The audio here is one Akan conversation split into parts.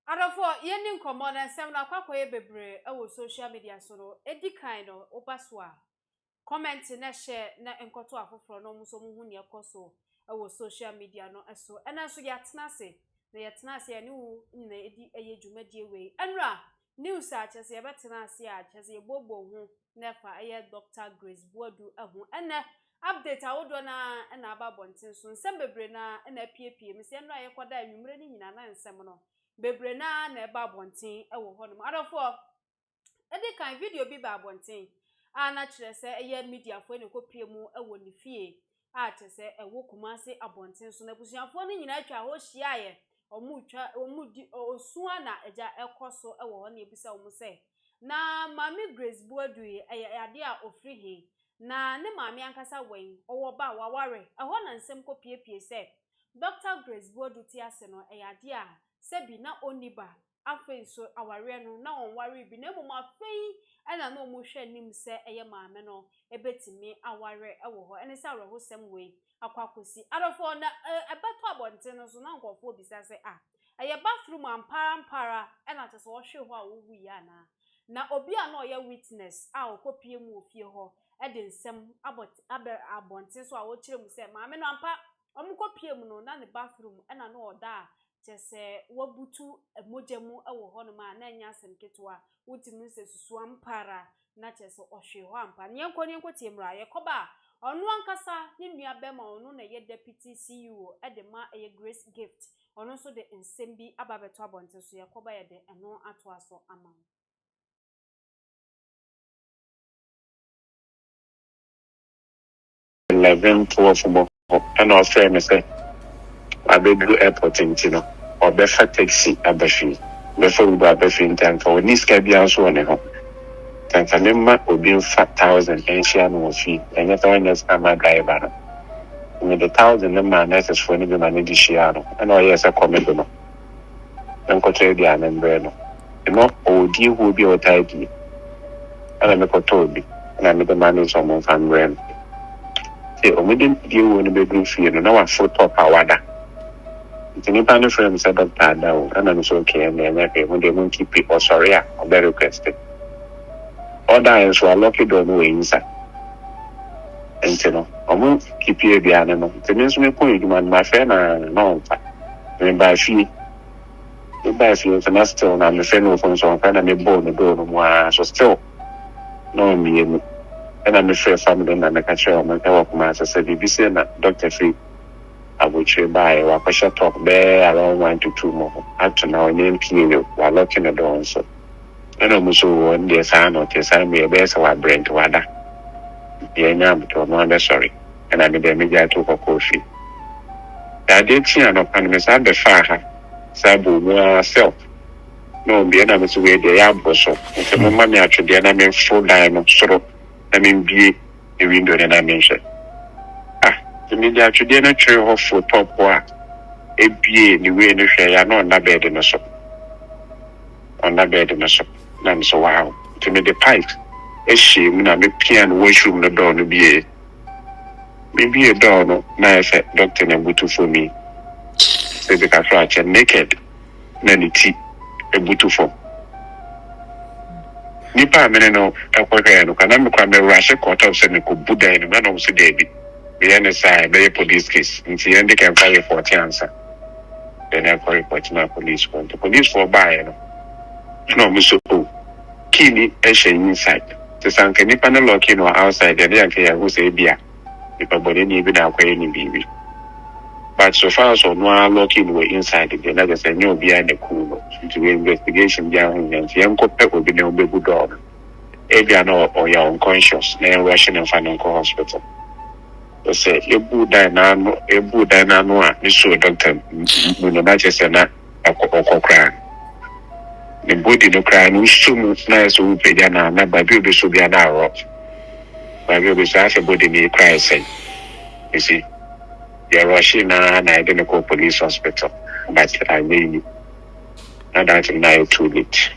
Adofo yeni nkomo na nsem na kwakwaye bebre e social media so no edi kan no obaso a comment na share na enkoto afoforo no muso mu hu ne ekoso e social media no eso ena so ya tenase na ya tenase ya ni wu na edi eye dwumadi ewe enra news a chese ye betenase a chese ye bobo hu na fa eye Dr. Grace Boadu ehu ena update awodo na aba bonten so nsem bebre na na piepie me se enra ye koda anwumre ni nyina na nsem no bebre na eba bonten ewo honum adofo edi kan video bi ba bonten na kire se eye media fo ne kopie mu ewo ni fie a chese ewo kumase abonten so na busuafo ni nyina atwa ho hia ye omudi osua na eja ekoso ewo ho na ebisa omu se na mami Grace Boadu ade a ofrihi na ne mami ankasa wen owo ba waware eho na nsem kopiepie se Dr. Grace Boadu ti ase no ade a sebi na oniba afen so aware no na onware bi na mum afei ana na omuhwe nim se eye maame no ebetimi aware ewo ho ene se awre ho sem we akwakosi adofo na ebeto abonte no so na nkofo bisa se eye bathroom ampara ena tese wo hwe ho a wo wu ya na obi a na oye witness a okopie mu ofie ho e de nsem abonte so a wo kire mu se maame no ampa omukopie mu no na ne bathroom ena na oda chese wabutu emojemu ewo hono ma na nya asemketoa wutimi se susu ampara na chese ohwe ho ampa nyenko tiemra yekoba onu ankasa ne nua bema onu na ye deputy CEO edema eye Grace gift onu so de ensembi ababeto abonte so yekoba ye de eno ato aso ama 11-12 mo and our friend say abedu airport intino or befa taxi abafi befa uba abafi intanka we niska bia so ne ho tanka nemma obi 5,000 enhia no fi enya ta wanya sama driver no the 1,000 nemma nurses for ni be manage share no and o yes a comment no enko trade ya na mbre no no odi hu bi o taigi ana me ko tobi na me the manage on fan brand e o me dem di wo no be do fi no na wa photo awada Tini pani friend said Dr. Down, and I'm so okay, and then when they won't keep people sorry, I'm very requested. Other is were lucky don't know inside. And you know, I won't keep you the animal. The news me point, my friend, no, when by fee, the best you can still, and the friend of us on kind of a bone, the door, no so still, no, me, and I'm a fair family, and I can show my help, my said, you be saying that Dr. Free. I will try by a pressure talk there around 1 to 2 more. Up to now, name period while locking the door. So, and almost one day, sign or sign me a best of our brain to other. Yeah, now, but no, sorry. And I made a media took a coffee. I did see an opponent at the fire. Sabu, myself. No, be another way the air so. It's a moment after the enemy full diamond, so I mean, be the window that I mentioned. The media today na trade off for top wa ebie ni we no hwe ya no na bed no so on na bed no so na so wow to me the pipe e shim na me pian wo shum no door no bie maybe a door no na efe doctor na butu for me say the ka naked na ni ti e butu for ni pa me no akwaka no kana me kwa me rush court of say me ko buda ni na no so dey bi the NSI, the police case, and the end can carry 40 answer. Then I call report na police for the police for buy no muso kini inside. The sank any panel locking or outside, the day I who say beer. If a body need be any baby. But so far so no locking were inside the another say no behind the cool to investigation young and young couple will be no baby dog. Ebiano or your unconscious, then rushing and financial hospital. Say ebu dana no a so doctor no na chese na akokokra the body no cry no sumu na so peja na ba bi obi so bia na ro ba bi obi so afi body me cry say you see they rushing na identical police hospital but I mean na that na too late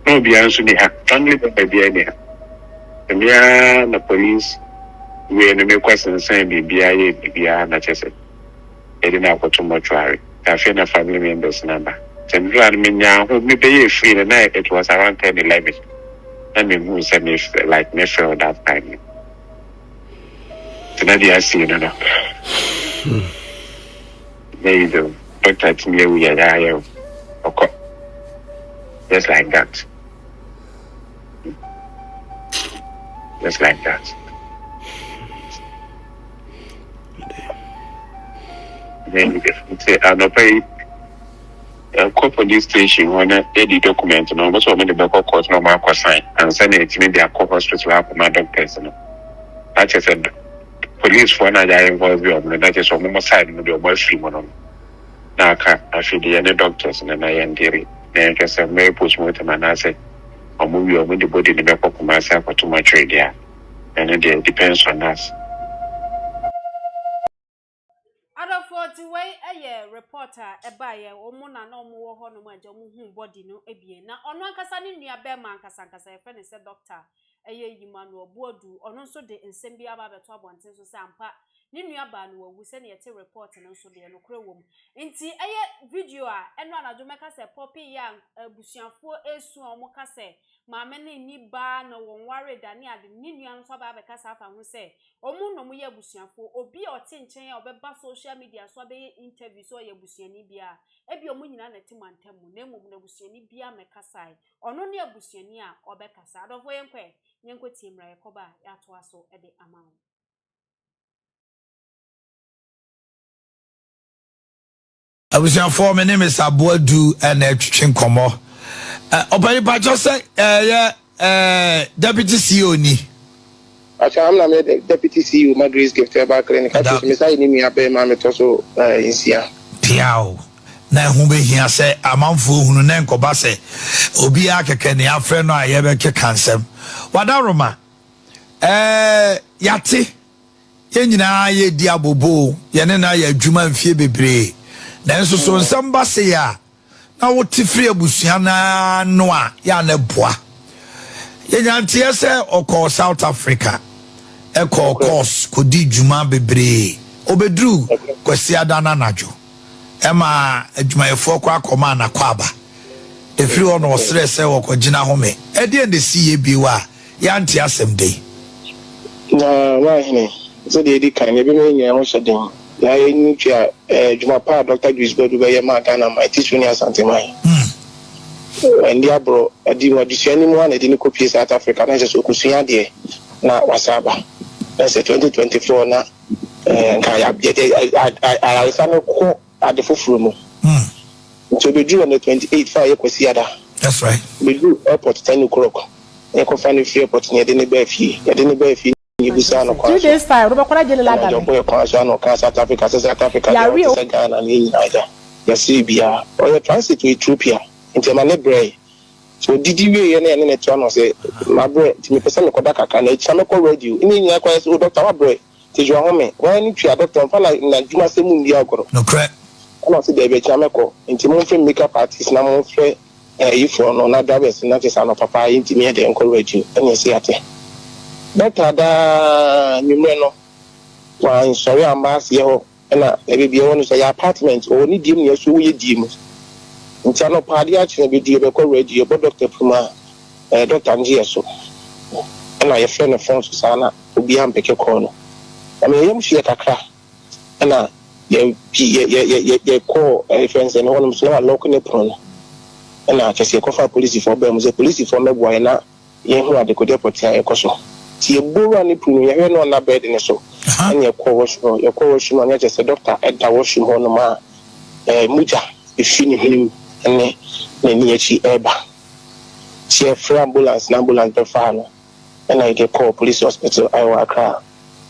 no be answer ni ha family be any ha the police we no me question say bibia na chese e dey na kwato mortuary ka fe na family members number And it was around 10-11. And me move say me like me feel that time. So now I see you know. There you go. Doctor to me we are okay. Just like that. Just like that. Then you say I no pay call police station when the document no but so many back court no mark sign and send it to me their call hospital have my doctors no. That is said police for na ya involve you on that is on my side no the more free no. Na ka afi the any doctors na na yan diri na just say me postmortem and I say omo we the body the back of my side for too much there. And it depends on us. Other 40 way a reporter a buyer or mona no more honor who body no ebie. Now on one casani near Bearman Casancas, a friend said doctor a year Emmanuel Boadu, or also the Insembia Baba Twabon Senso Sampa, Ninia Banu, we send a report and also the Anocrowum. Inti a video and one of Jamaica say Poppy Young, Busian for a swan mocase. Mameni ni ba no won worry dani ade ni nuan so ba beka safa ho se omu no mo ye busuafo obi o tinchen ya obeba social media so be interview so ye busuani bia e bi omu nyina na timantamu na emum na busuani bia mekasai ono ne busuani a obekasa adofo yenkwe timra yekoba ya to aso e de amawo abusuafo me name is Boadu and Twinkomo. Opani Pacho say deputy CEO ni. I'm not deputy CEO my Grace gift back clinic. Me say ni me abe ma me to so insia. Piao. Na hu be hia say amanfo hunu na nkoba say obi akeke ne afre no aye be ke kansem. Wadaroma yate ye nyina ye di abobo ye ne na ye adwuma mfie bebre. Na nso so nsamba say ya na wo tifri abusuana no a ya na boa ye nyantie se okọ South Africa eko course kodi djuma bebre obedru kwasi adana najo ema adwumayefo kwa akoma na kwaba efri ono osre se okogina home e de ndi siye biwa ya ntie asem dey na wa hine so de kan e bi me nya ho hyeden ya enu tia djuma pa Dr. Grace Boadu be ye ma Ghana my teacher ni asante mai and the bro adi wa disiani mo na de ni copy South Africa na je so kusuya de na wasaba na se 2024 na nka ya I no ko ade foforo mu so be due on the 28th fa ye kwasi ada. That's right. Be due airport 10 o'clock e ko fa ni free airport ni de ni ba fi you bisa no kwa 2 days time roba kola jele la ga me kwa so no ka South Africa ya Ghana ni Niger ya Serbia or your transit to Ethiopia into my library. So did you hear any network say my boy to me person ko daka kan e chama ko radio ini nya kwa so doctor wa boy ti jo home why ni twa doctor fa like na juma se mu ndia agoro no correct no say dey be chama ko nti mo free makeup artist na mo free if no na drivers na ti sa no papa nti me dey ko radio any say ate doctor da nyumre no wa sorry ambas ye ho na e bi wonu say apartment o ni dim ne so wo ye dim Ntano party actually be the radio, but Dr. Puma, Dr. Njieso. And I friend of France Sana, who be am pick a corner. I mean, you see a crack. And ye call friends and all them so local prone. And I just say, call police for them, the police for me, why not? Ye who are the good deputy a coso. See a bull and the prune, you know, on that bed in a so. And your call washroom, just a doctor at the washroom on the ma, Muja, if you him. And then she eba. She a free ambulance befano. And I get call police hospital I cry.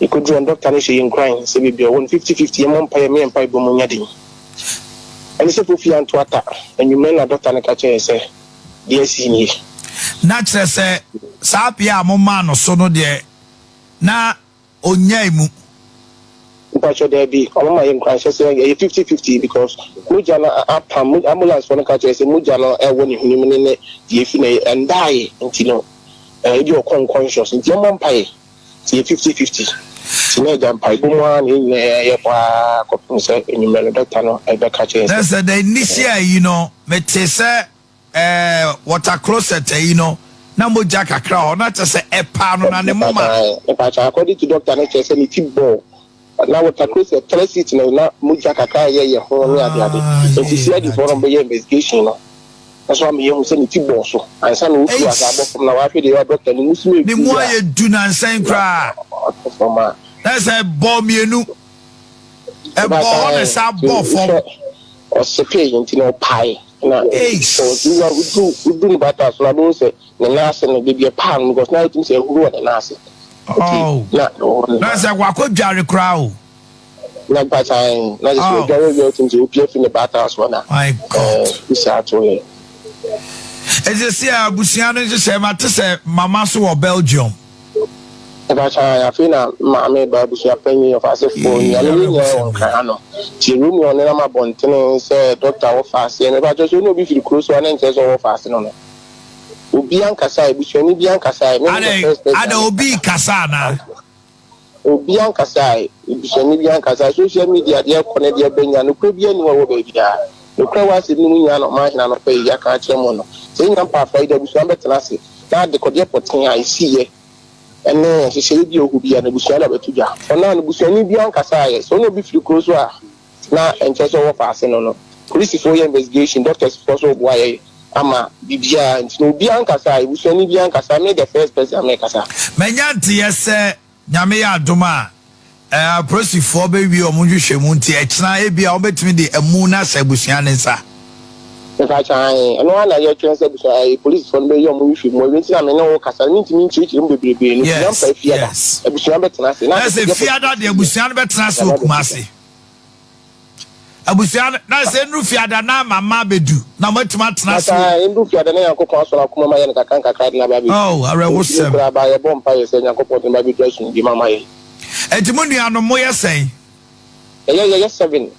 You could do a doctor and she in crying, say be 150-50 a month pay me and pay bomunyadi. And it's a puffy and to attack. And you men a doctor and catch and say, dear senior. Natural say Sapia Momano sono de na onyaimu. There be all my inquiries say 50-50 because Mujana ambulance for the country say Mujana when you and die until you are conscious in your mom pay 50-50. Teenage and Pibuma in a copy in the doctor, no, I back catch it. That's the initial, you know, metese water closet, you know, Nambo Jack a crowd, not just a pound on the moment. According to Dr. Nature, said it's ball. But now what I close a 3 seats, no, not Mujaka, yeah, home, and she said the forum by investigation. That's why I'm young, saying it's ball. And some who was from now after the doctor, and Muslim. The more you do not say cry. That's a bomb, you know. A ball on a sub ball for or sepay into no pie. We do better, so I don't say the nurse and baby a pan because now you say who are the nurse. Oh, that's a wako jarry crowd. Not by time, not just very well to appear in the battles. My God, this actually. As you see, Busiano just say, Mama so or Belgium. About I feel that Mamma Babusia penny of us a phone, on Cano. She room on Nama Bonten said, Doctor of fast, and about just know if you close one and says all fasting on it. Ubianca side, which only Bianca side, I don't be Casana. Ubianca side, which only Bianca side, social media, dear Cornelia Benya, no could be anywhere baby. No crowd was in Nuyan of mine and pay Yaka Chemono. Saying I'm parfait, there was one better lassie. Now the Codia Potin I see ye. And then she said, you will be an Abusiana Betuja. For now, Busiani Bianca side, so no be few close now and just over passing on. Police for your investigation, doctors also why Ama Bibia and no Bianca side, Busiani Bianca side made the first person make us. Menyanti, yes, Yamea Duma. Prosi for baby or Munju Shemunti, Exna Ebia, I'll bet me the Amuna Sebusianesa. If I try, and one I hear a police from the young movie, more than I know, Casanin to me, treat him to be yes. That's a Fiada, the Abusian Betraso, Masi. Abusian, that's a new Fiada, Mamma Bedu. Now, much Matras. I do Fiada, and oh, I was by a bomb fire, saying, I'm going to my dressing, give my money. Edmuniano Moya say, yes, 7.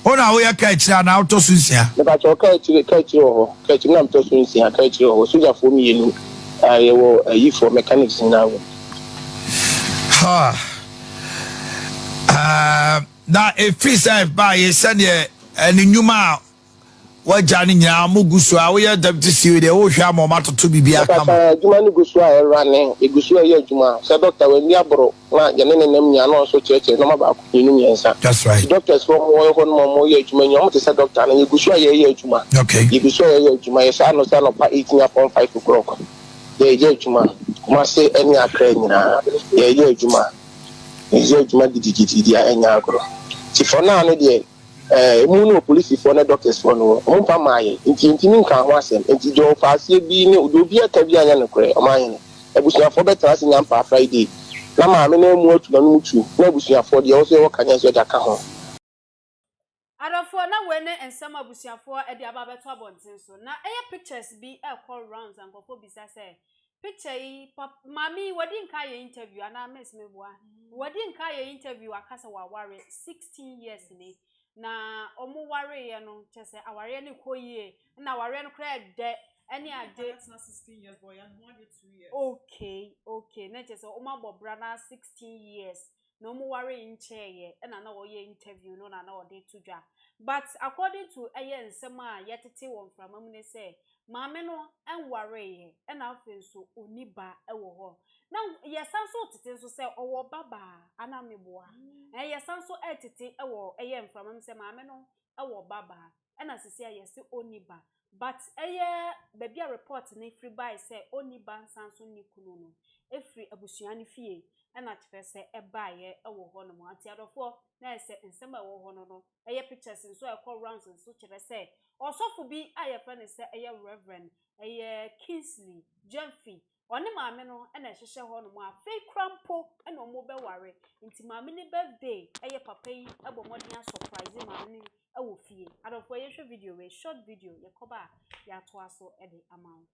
Oh, now we are catching now to Susia. But I'll catch you, catching them to Susia, catch you, or Suja for me, I will a for mechanics now. Now, if he said by a Sunday and in Yuma, what Johnny Yamugusua, we are deputy see the ocean matter to be a Jumani Gusua running, a Gusua Juma, said Doctor when Yabro, Yanin and Yano, so church, no about Union. That's right. Doctors from more Juma, said Doctor, and you Gusua Juma. Okay. You Gusua Juma, your son of eating up on 5 o'clock. Yeah, Juma, must say any Akrena, yeah, Juma. Is your Juma Digitia and Yagro. For now, Muno police for the doctors for no, Umpamay, intiming can was and Joe Fassi being Udubia Tabia and Cray, or mine. I was not for better as in Yampa Friday. Nama, I know more to the Mutu, no bushia for the also can answer that car. I don't for now when and some of bushia for at the Ababa Bonson. So now air pictures be a call rounds and go beside say. Picture Mammy, what didn't Kaya interview and I miss me one. What didn't Kaya interview a Casawa Warrior 16 years in it. Na omo warrior no chese aware ne koye na aware no kra de any ade that's not 16 years boy and more than 2 years. Okay na chese omo abobra na 16 years no omo warrior in chair na na wo ye interview no na wo de to dwa but according to aye nsem a yetete won from amune say maame no en warrior na afen so oniba e wo ho na yesanso tete so say owo baba ana meboa yesanso etete e wo eye mfram am say maame no e wo baba na sisi ayese oniba but eye baby a report na free by say oniba sanso nikunu no efri abusuani fie na tfe say e baaye e wo ho no mo atiadofo na ese nsem e wo ho no eye pictures nso e call rounds nso kire say osofo bi aye fa ne say eye reverend eye Kingsley Jemfi oni maame no na ehihye ho no mo afi krampo na omo be ware nti maame ni birthday eye papa yi ebo modern surprise maame ni e wo fie adofo ye hwe video we short video ye koba ya to aso e de amount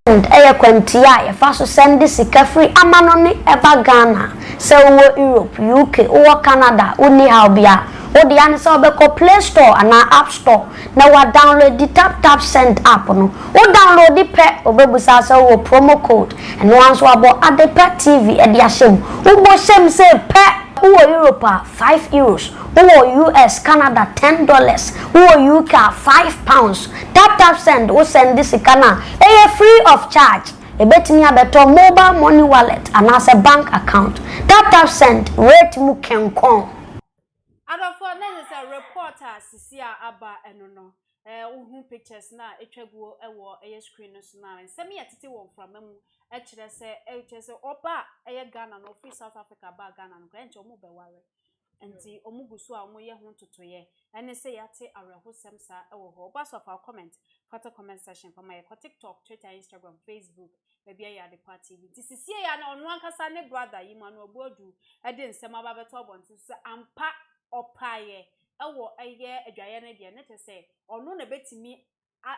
Send a quantia if I send this free amanoni ever Ghana so Europe UK or Canada only how be or the answer be Play Store and App Store now I download the tap send app no or download the pet or bebusa so promo code and once about at the pet TV and the shem who shem say pet who Europe €5 who US Canada $10 who UK £5 tap send or send this Ghana free of charge e betimi abeto mobile money wallet and as a bank account tap send rate mu kenkon adofo na say reporter sisia aba eno no uhu pictures na etwaguo ewo screen no so na nsem yetete wo mframamu kire se oba Ghana no free South Africa ba Ghana no kranche omu beware enti omugusu a omu ye ho totoye ene se yate arehosem sa ewo ho oba so fa comment photo comment section for my TikTok, Twitter, Instagram, Facebook maybe I the party this is here na onu ankasa ne brother yi manu Boadu e de nsem aba beto obonti so ampa opaye ewo eye adwaye na de ne te se onu na betimi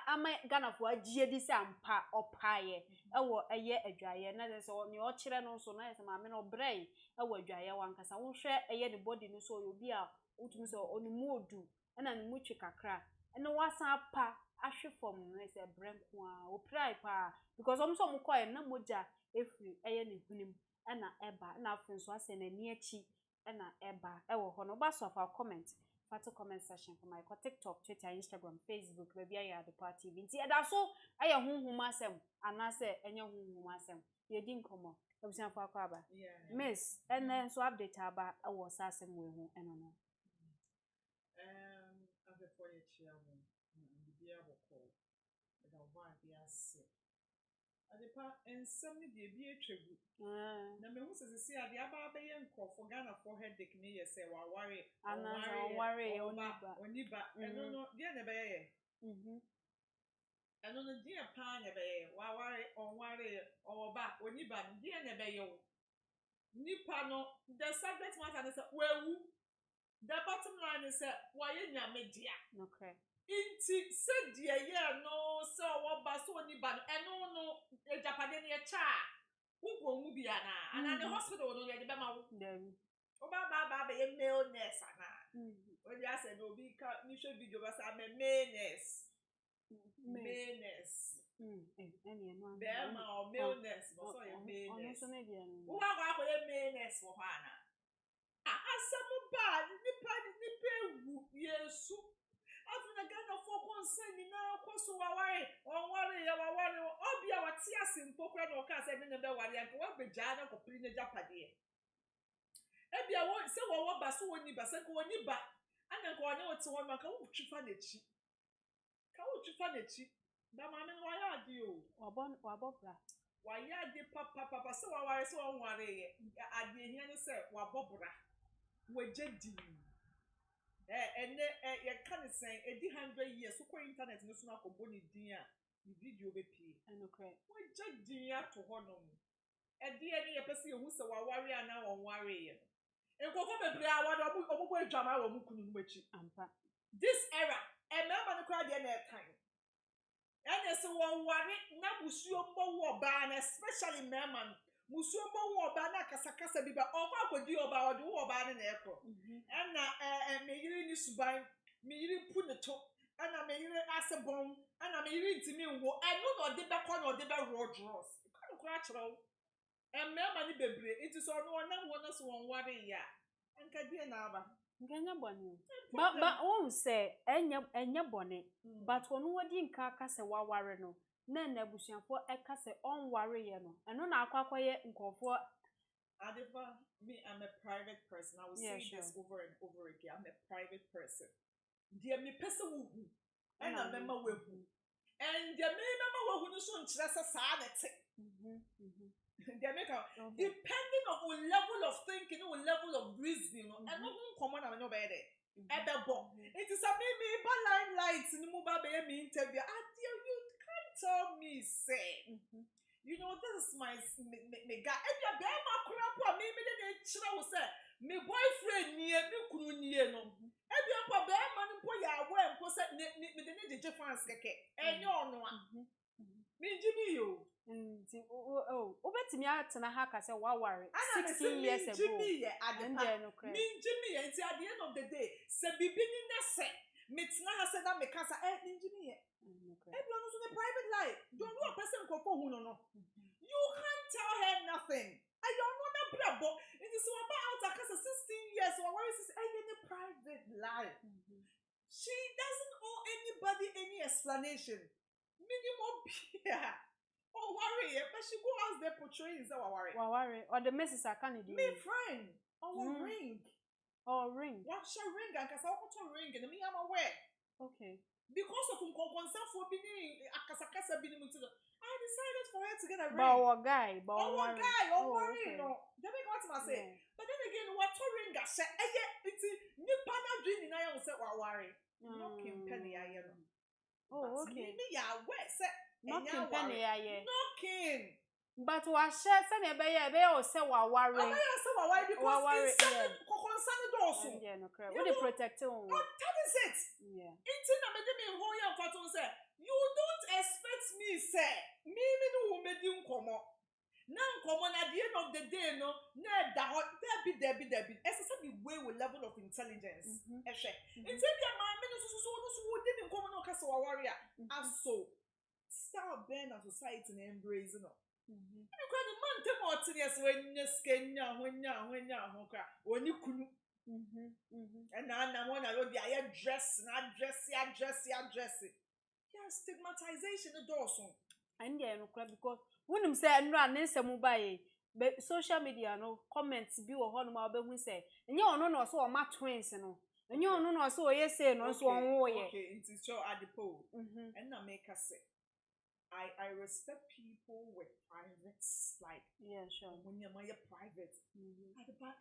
ama Ghana fo agie di se ampa opaye ewo eye adwaye na te se oni o kire no so na se ma me no brei ewo adwaye wankasa wo hwe eye the body no so obi a utumi so oni mu odu na ne mu twi kakra ene wasan apa ahwe from no say brenko a o prai pa because omso mkoye na moja efri eye ne hunim na eba na afun so ase na ni achi na eba ewo ho no ba so fa comment photo comment section for my TikTok, Twitter, Instagram, Facebook maybe I the party nti eda so aye hunhum asem anase enye hunhum asem ye di nkomo obisan fa kwa ba miss ene so update aba ewo sa asem we hu eno no as a foyer chair be able to the one be as adepa ensem ne de bi atwagu na me hu se se ade aba be ye nkofo Ghana for headache ne ye se wa ware oniba eno no de na be ye eno no de pa na be ye wa ware oba oniba de na be ye nipa no the subject matter is wewu the bottom line is why nyamedia okay inti said ye no so wo ba so ni ba eno no ejapade ne cha wo mu bia na ana the hospital no ye de be ma wo dem o ba be ye male nurse ana o dia say no bi ka ni show video ba sa me male nurse eni no be ma o male nurse bo so ye male nurse so na dia no wo ba ko ye male nurse wo ha na asamu ba nipa ewu yesu afuna Ghana for concern na koso waware onware ya waware obia wate asimpo kra na oka se ne be ware anka wa begja na kopri ne japade ebia wo se wo ba so woni ba se ko woni ba ana ko ne wote won maka wo twifa na chi da ma me no ya ade o wabobra wa ya de papa se waware se onware ye ade hia ne se wabobra wajedi ene ye kan sen edi 100 years so internet no so na kobo ni din a ni video be pie enokre wajedi ya to honom edi ene ye pese ye hu se waware ana wonware ye enkoko bebre a wado obubo adwama wo mukunu no machi ampa this era emema no kra de na time ene se wonware na busuo mbo wo ba na especially mema musuo mbo wo ba na kasakasa bi ba okwa akodi oba ode wo ba ne na ekro ena me yiri ni suban me yiri pu ne to ena me yiri asebon ena me yiri ntimi nwo eno no de be ko no de be road dross ko kra kiro emema ni bebre iti so no na wo na so won ware ya anka die na aba nganya bone ba won say enya bone but wonu wadi nka aka se waware no na busuafo eka se onware ye no eno na akwakoye nkofo Adepa, me, I'm a private person. I will say this over and over again. I'm a private person. deɛ me pese wo hu ɛna mema wo hu and deɛ me mema wo hu no so nkyerɛ sɛ saa na te deɛ me ka depending on your level of thinking your level of reasoning ɛno ho nkɔmmɔ na me no bɛyɛ dɛ ɛbɛbɔ it is a me ba limelight ni mu ba bɛyɛ me interview you can't tell me say you know this is my guy ebia be ma kura po me de kyerɛ wo sɛ me boyfriend nie me kunu nie no ebia po be ma no po ya wo empo sɛ me de ne je fans keke enye ono a me njimi yo obetimi atena ha ka sɛ waware 16 years ago me njimi ye nti at the end of the day sɛ bibi ni na sɛ me tena ha sɛ na me kasa me njimi ye everyone is in a private life. Don't know a person who no. You can't tell her nothing. I don't know that brabo. It is so about out because 16 years or what is in a private life. She doesn't owe anybody any explanation. Minimum yeah. Oh worry, but she go as they portray is our worry. Or the missus are candidate. Me friend. Ring. Ring. What shall ring? And because I want to ring and me I'm aware. Okay. Because of concern for being akasakasa being I decided for her to get a ring. But guy, worry, no. They make what I say. Yeah. But then again, what to ring I say, it's new partner dream in I will say worry. Knocking penny I know. Oh, okay. Maybe ya wet set knocking penny I knocking. But what share send be o say worry. I say worry because it's concern also. Yeah, no correct. We protect you. That is it. Yeah. You don't expect me, say, me no medium come up. Now, come at the end of the day, no, there be. As I said, way with level of intelligence. It's your man, who didn't come on castle warrior. And so, start being a society and embrace, you know. You can man tell more to us when you skin, when you couldn't. And now one I wrote the dress, not dress. Yeah, stigmatization the doorson. And yeah, no crap because when him say no answer mobile, but social media no comments be or honor my be say, and you no so my twins no. And you no so yes say no so on okay, it is show at the pole. And I make us say I respect people with privates, like yeah, sure. When you're my private, but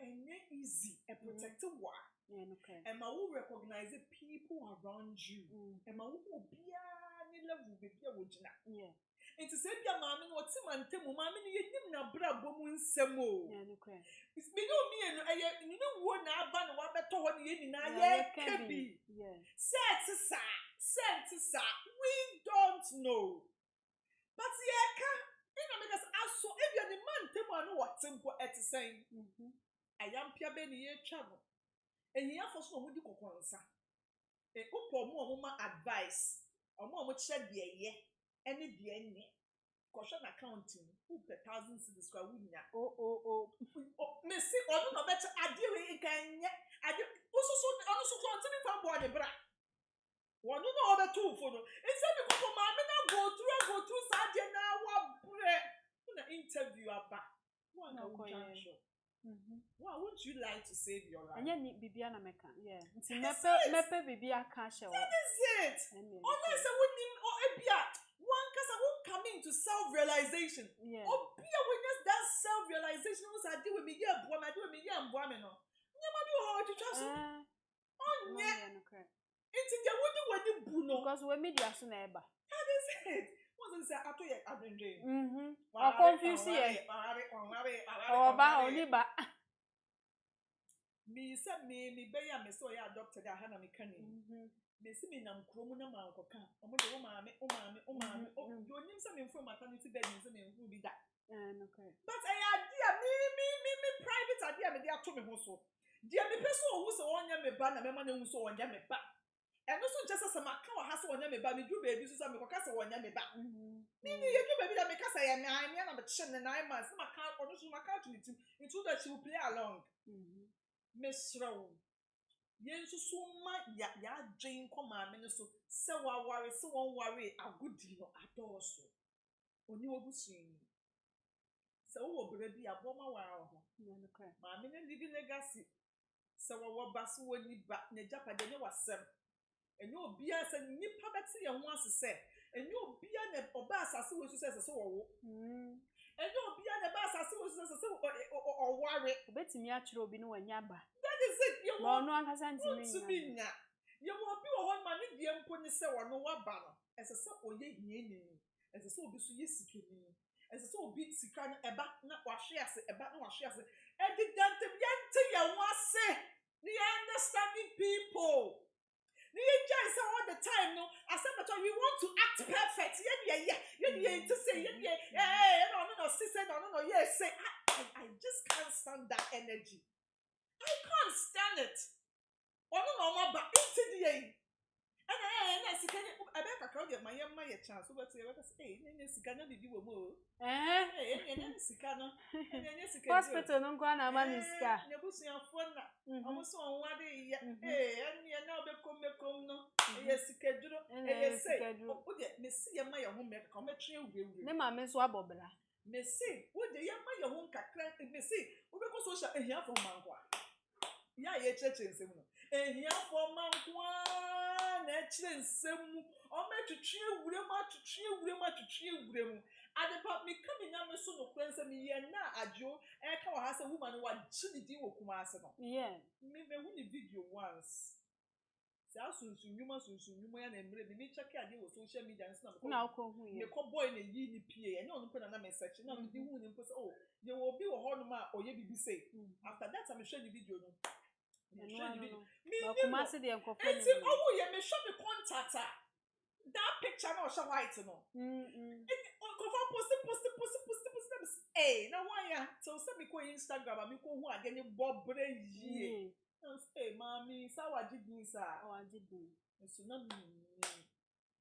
easy a protected war. Yeah, okay. And my will recognize the people around you. And my will be a level with your original. Yeah. And to say, your mammy, what's a man, Temu, mammy, you didn't have brabo, Samo. Yeah, okay. It's me, and you know what now, but what better what you in a can be. Yeah. Set aside, we don't know. But yeah, because I saw if you're the man, Temu, I know what simple at the same. I am Pia Benny travel. And you have also what you call concern. A more advice, or more shed the year, any DNA, caution accounting, who per thousands to describe winner. Oh, Missy, or no better, I do it again. I do also continue from body bra. One no other two for no. It's a because of my men go through Saturday now. What interview about one junction. Why wouldn't you like to save your life? And you need Bibiana Mecca, yeah. Mepe Bibia cash. That is it. Unless I wouldn't or one because I won't come into self-realization. Yeah. Or be a witness that self-realization was I do with me, yeah, boy, I do with me, yeah, boy, no. Never do how to trust. Oh, yeah. It's in the window when you buno. Because we're media soon ever. That is it. Wasn't say I told you I've been doing. Or confused here. Or ba only ba. Me said me be me so ya doctor that hana me can. Me see me nam kromu na ma nkoka. Omo de o maame. You nim say me from maternity bed me say me who be that. Okay. But I idea me private idea me dey ato me ho so. Dia me person who so onya me ba na me ma na hu so onya me ba. And also just as a macan has one me ba me do baby so me koka se onya me ba. Me you do baby that me kasa ya na me na be chin 9 months. Ma can or so ma can to into that she will play along. Miss Row. Yen so ma ya dream come am so se wa worry se won worry agudi no adoso. Oni obusun. Se wo baby aboma wa ho. Ma me living legacy. Se wo baso woni ba na japa de ne wasem. enyo obia se nipa beti ye ho asese enyo obia na oba asase we so se wo enyo obia na ba asase we so se oware obetimi akire obi no wanya ba that is it you no no ankasa ntimi nya you will be one man in the empony say or no what banner as a so oye hieni as a so obi so yesikeni as a so obi sikan eba na wahwe ase eba na wahwe ase edidante yente ye wase the understanding people the just all the time no as we want to act perfect yeah to say no sister no yes say I just can't stand that energy. I can't stand it. No ba into the and sikani abeka crowd my chance so but say hey sikana bibi wo mo sikana hospital no kwa na ma miska nebusuafo na omuso onwade ya ene na obekom no sikaduro say wo de mesi ye ma ye ho me ka metwe ewure ne ma me so abobra mesi wo de ye ma ye ho kakra mesi wo be ko social ehia for mankwa ya ye cheche nsem no ehia for mankwa na chire nsem o metwetwe ewure mu adepa me kami na me so no kwanse me ye na adwo e ka wa ha se woman wa chidi wo kuma ase no yeah me hu ni video once sa sunsun ya na emre me check ade wo social media na ko hu ye me ko boy na yi ni pie ene onu na me search na me di hu ni mpo se oh ye wo bi wo ho no ma oye bibi say after that I share the video no me kuma se de nkofo ni enti owo ye me show me contact that picture na o show white no nkofo post na one ya so se me ko Instagram me ko hu ade ni bobre yie say mami sawa jidin sa o ajidin so na me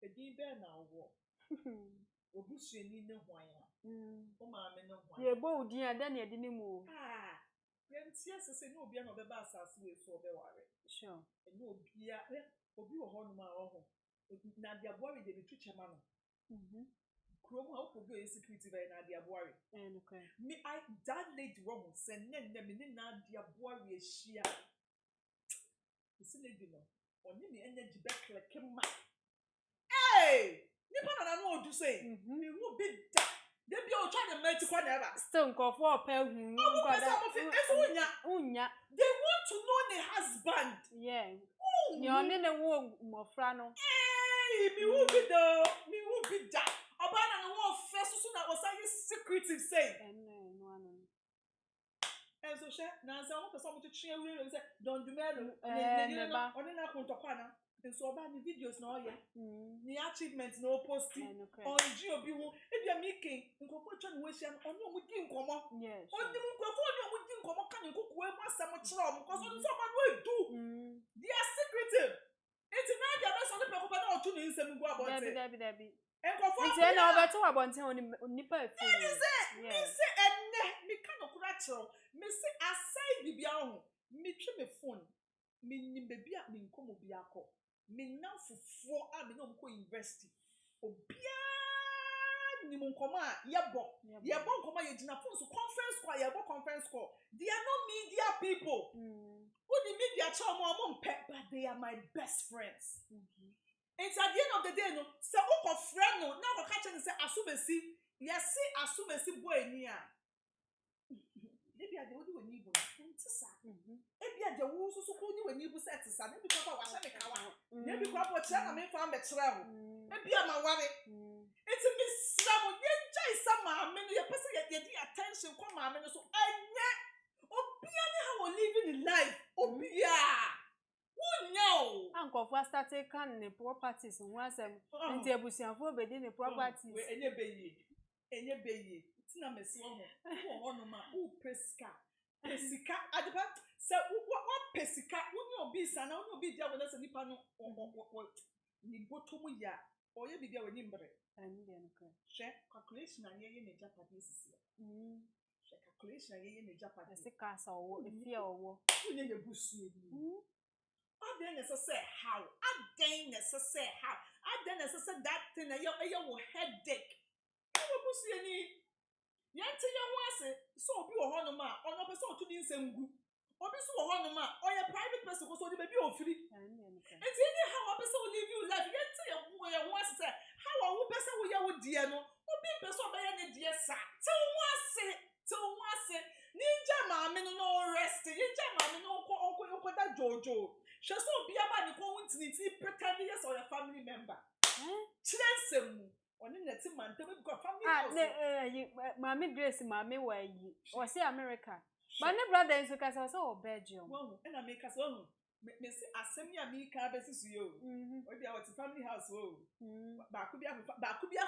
edi be na wo obusuani ne hwan ya o ma me ne hwan ye bo udin ada na edi ni mu yentie sese no obia no beba asase we so obeware sure no obia obi wo ho no ma ho na dia boare de bitwiche ma no krom ha okogo security by na dia boare okay me I that lady wo say nne me na dia boare ehia isi lady no oni me energy back like ma nipa na no odu say me hu bi da they be all trying to make it never. Still nkofo opa hu unya. They want to know the husband. Yeah. You only ne wo mofra no. Me who be that. Oba na no first so na was secretive say. No. And so she na say one person to try we say don't do me no. Oni na kontokwa na. And so about the videos now, the achievements no posting on GOB. If you are making, incorporation, on no we didn't come up. Yes. On the microphone, we didn't come up. Can you cook where my summer chum? Because on someone will do. They are secretive. It's not the best on the preoccupation or tuning in some go about it. Debbie. And conform. It's now better about on nipper. That is it. Me say, and me kind of natural. Me say, aside the biaho, me trim me phone. Me baby at me come biako. Me now for me no go university obia ni mo nkoma yebo nkoma ye gina phone so conference call they are not media people who the media chow mo but they are my best friends it's at the end of the day no say who friend no na go catch and say asumesi yes asumesi boy ni a maybe I don't do any bonus. Maybe I don't also so cool when you set to son. Maybe Papa was a cow. Maybe Papa Channel may find the travel. Maybe I'm a worry. It's a miss some summer. Many a person get the attention. Come on, so I net. How we living in life. Who know? Uncle for started can the properties and once and the abusian within the properties. Any baby. Tina mesi wo no ma u pesika adeba se wo pesika wo obi sana wo obi dia wona se nipa no ni botomu ya oye bibia wani mbre ani de no kra she calculation na ye ne japade sisi she calculation na ye ne japade se kasa owo efia owo unye ye busu ni aden necessary how aden necessary that thing you wo headache wo busu ni yanti ye ho ase so obi wo ho no ma ono pe so otu di nsemgu obi so wo ho no ma oye private person ko so di baby ofiri enti ni how obi so Jojo. She so be about the continent, pretend yes or a family member. Chilensem. On in the man, tell me got family. Mammy Grace, Mammy, where you or say America. My brother is because I saw Belgium. Well, and I make us one. Miss Asemia me carves you. Maybe I was a family house. But could be a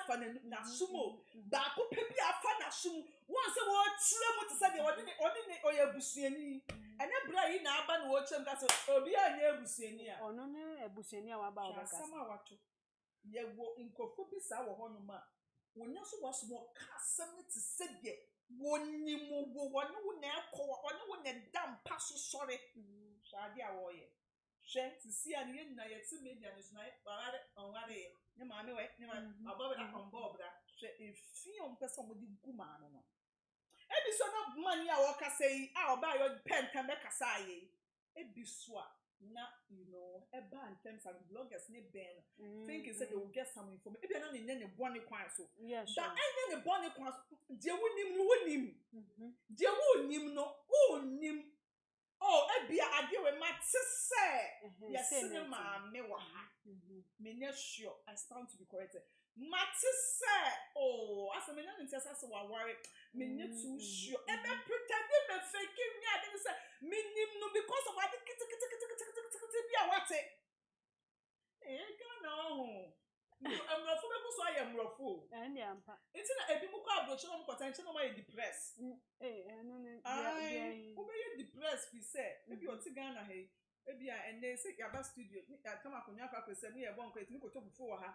fun and Nasumo. But could be a fun Nasumo. Once a word, trouble to say ordinary or your Busiani. And then Brian Aban watch and that's a near Busiania. Or no, a Busiania about summer water. Ye wo in Kofubis our honoma. When you was more custom to say ye. One one damn pass sorry. Shadia warrior. Shan't see a yin na yet made and is night, but on what day, no mammy, above that on Bobra, if film person would do Guman. And this one of money I walk say, I'll buy your pen can make a say. It be swap. Not, you know, a band terms and bloggers need Ben. Think is that they will get some information. If you're not in any bonny quasso. Yes, that ain't any bonny quasso. Dear Winnim. Dear Winnim, no, Nim. Oh, a beer idea with my sister. Yes, cinema, Mewaha. Menya sure, I stand to be corrected. My sister, oh, as a man in Texas, I worry. Menya too sure. And then pretending and faking me, I didn't say, Minim, no, because of what the kids. What it? I'm not full, so I am ruffled. And it's a people call the potential of my depressed. I depressed, we said. Maybe you're Tigana, hey. Maybe and they say, Yaba studio. I come up on your papa, said me a one question to talk before her.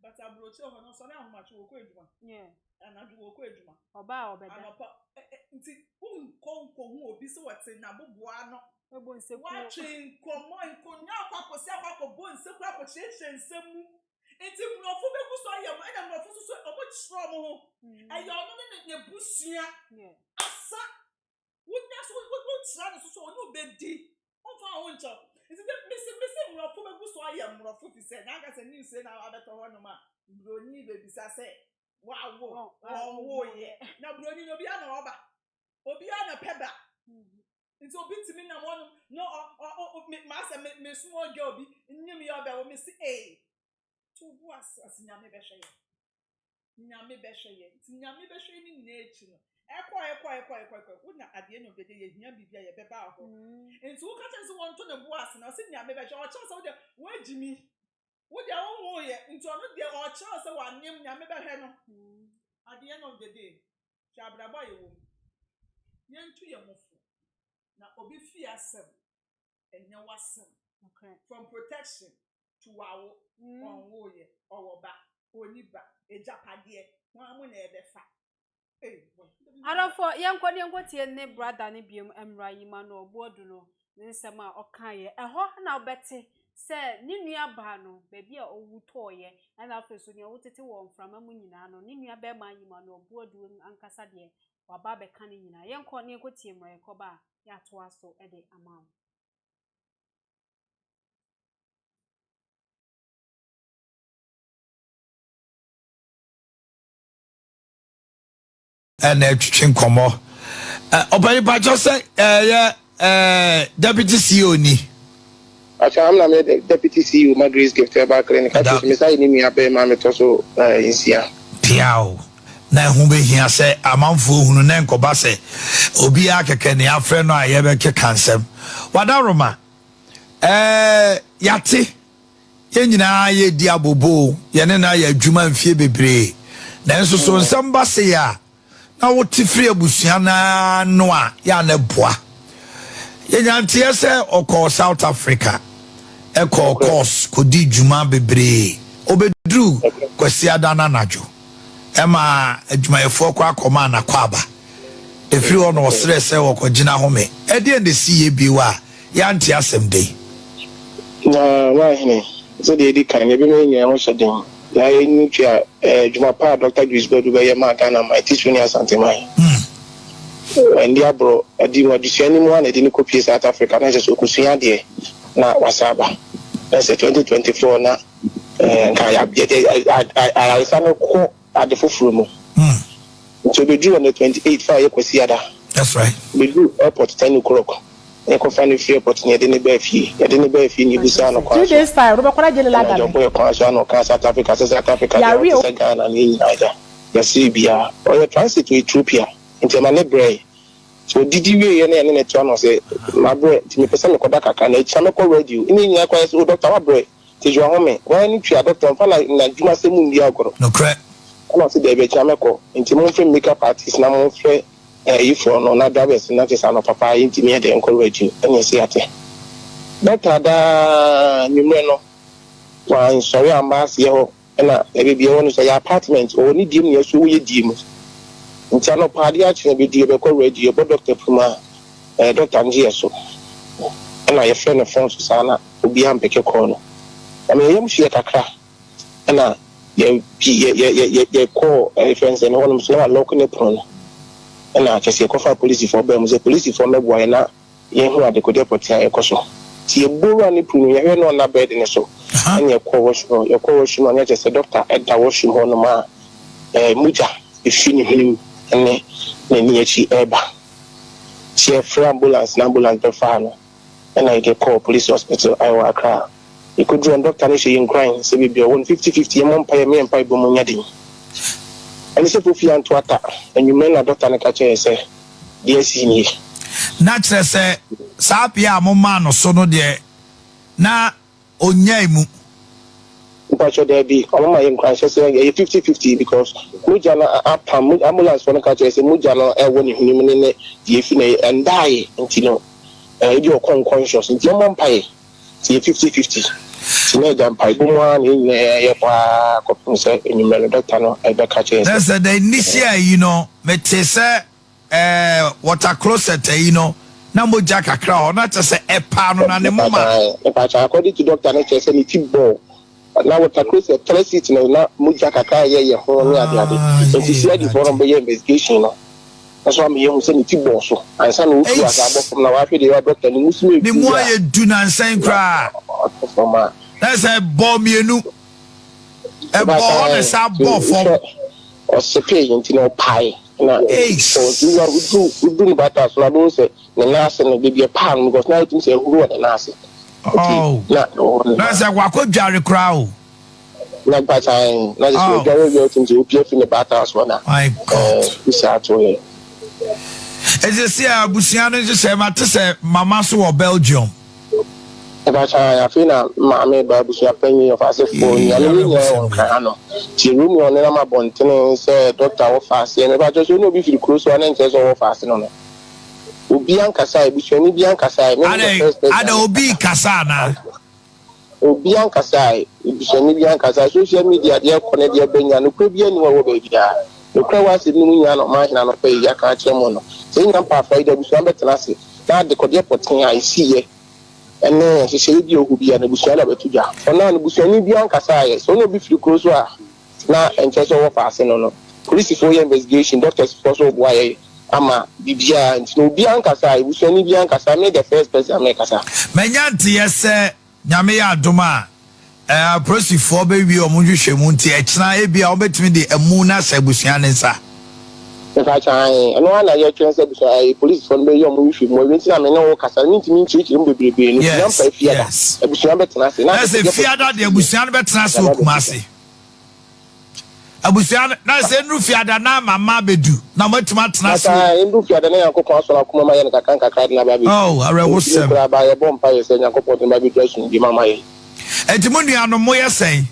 But I brought you on so now much will quit one. Yeah, and I do quit one. Or bow, but I'm a pop. Who will be so what's in Nabu Buano. Watching, come on, Papa, Sapa, Bones, Sapa, and some. It's a rough, so I am, and I'm not so much trouble. And you're not in the bush here. Asa, would that's what son so no beddy. On our own job. Is it missing rough, so I am rough, he said. I got a new say now, I better one of my brony baby, I say. Wow, yeah. Now, brony, no be an oba. Obiana pebba. It's a bit to me now. No, master, me small girl be near me about Miss A. To was as Yami Beshay. Yami Beshay, Yami Beshay in nature. Quite. Wouldn't at the end of the day, Yami be a beba. And so, catches one to the boss, and I said, Yami Beshay, or Charles out there. Where Jimmy? Would your own warrior into another or Charles or name Yami Behano? At the end of the day, Shabra boy, young to your move. Now, obi fear some and no wasn't. Okay. From protection to our own warrior or back or niba a japadie. One will never fat. I don't for young what your name, brother, Nibium, and Rayman or Boadu, Ninsama or Kaya. A hawk now, Betty said, Ninia Bano, baby or Wutoye, and after soon you wanted to warm from a Munino, Ninia Berman or Boadu and Cassadie. Or Baba Canina, young Cornea good team, Coba, Yatwaso, Eddie Amount. And Chincomo. Open by just Deputy CEO ni. I'm not Deputy CEO, my Grace gift back and Miss I need me up a mammoth also is here. Piao. Na hu be hia se amanfo hunu na nkoba se obi akeke ne afre no aye be ke kansem wadaroma yate ye nyina ye di abobo ye ne na ya adwuma mfie bebre na nso so nsem ba se ya na woti free abusua na no a ya na boa ye nyantie se okọ South Africa ekọ course kodi dwuma bebre obedru kwasi adana najo Emma adwumayefo kwa akoma na kwaba efiri ono osrese wo kogina home e de de sie biwa ya nti asem dey na wahine so de kan ye bi me nya ho hyeden ya enu tia adwuma pa Dr. Grace Boadu be ye ma Ghana my teacher ni asante mai ndi abro adi mo adisuani mu na de ni kopie South Africa na so kusua de na wasaba na 2024 na kan ya I sanu ko at the full so we drew on the 28th fire kwasiada. That's right. We drew airport 10 o'clock. e ko fa ne fie opportunity de ne ba fie de ne ba fie ni bisa no kwa 2 days time ro bekora je la ga boy kwa so no ka South Africa ya Ghana ni nya ya Serbia o ya transit with Ethiopia into my library so did you hear any to no say my boy ti me pesa me koda kaka na echa me ko radio ni nya kwa so doctor wa boy ti jo home wa ni twa doctor fa na djuma se mu ndi agoro no correct ana se de be echa me ko nti mo fe makeup artist na mo fe ifo no na drivers na te sa no papa nti me de enko radio enya se ate better da nyumre no wa sorry ambas ye ho na ebe bi wonu say apartment o ni dim ne so ye dim nti ano paadi a chine bi di be ko radio bo doctor Puma doctor Ngie so na ye friend phone so sana obi am peke call no am ye mu hie kakra na ye call friends and one so na local ne pro no na chese ko fa police for be mu say police for me boy na ye hu ade ko deport ya ko so ti e boru ani pro ye no na bed ne so and ye call washroom anya chese doctor edda washroom ho no ma muja ifini him ne ni echi eba she free ambulance be fano and I get call police hospital I wa Accra you could do doctor ni she in crying say be 150 mom pay me and pay bomo nyadi and say fofi anto ata and you men doctor na ka che say yes ni na kire se sapia mo ma no so no de na onyai mu that's the initial me te say water closet na moja kakra na te say e pa no na ne mama e pa cha according to doctor na say ni tibbo now what across the 3 seats na muja kaka ye ho ni ade nti see the forum be investigation no that's why me you say ni tibo so ansa no ufu asabo from na wa hwe de doctor ni musime ni mo ye du na nsan kra that's a bomb mienu e bo on sa bo form o sepe nti no pai na so you do bata so na do say na nase no be be pan because now it say who na nase oh that's a wakodware crowd na bata na just go go to PF in the bata so na my god this ato here eze si abusia no je mate se mama so wo Belgium bata ya fina mama ba abusia panyi of as phone ya no nya on kan no ti room on na ma bontene se doctor wo fast ya me ba just no bi firi close one nche so wo fast no obi ankasa ebusuani bi ankasa ada obi kasa na obi ankasa ebusuani bi ankasa social media de kone de benya no kwa bi ani wo ba bia no kwa wase ni munya no ma hina no pa ya ka chemo no se nya pa fa ida ebusuani betena se na de kode poten a isiye ene hihye bi ohu bia na ebusuani abetuja ona no ebusuani bi ankasa ye so no bi firi kuro so a na enche so wo fa ase no police for investigation doctors for so boy ama bibia nti no bia nkasa ibusuani bia nkasa me the first person me kasa menyanti yese nyame ya adoma prosifo be wi o munhwehwe mu nti ekina ebia obetimi de emu na sa ibusuani nsa nka chan eno ana ye twen se busuani police for be yo munhwehwe mu nti na me no kasa nti mi nchirichiri mbebrebe no nyam pa fiada ibusuani betena se na se fiada de ibusuani betena se okumase abusian na se nru fiada na mama bedu na matuma tena so nru fiada na yakoko aso na kuma ma ye nka kan na ba be oh arewo sem ba ye bompa ye se yakoko tena ba be dressing di mama ye etimunu anu mo ye sen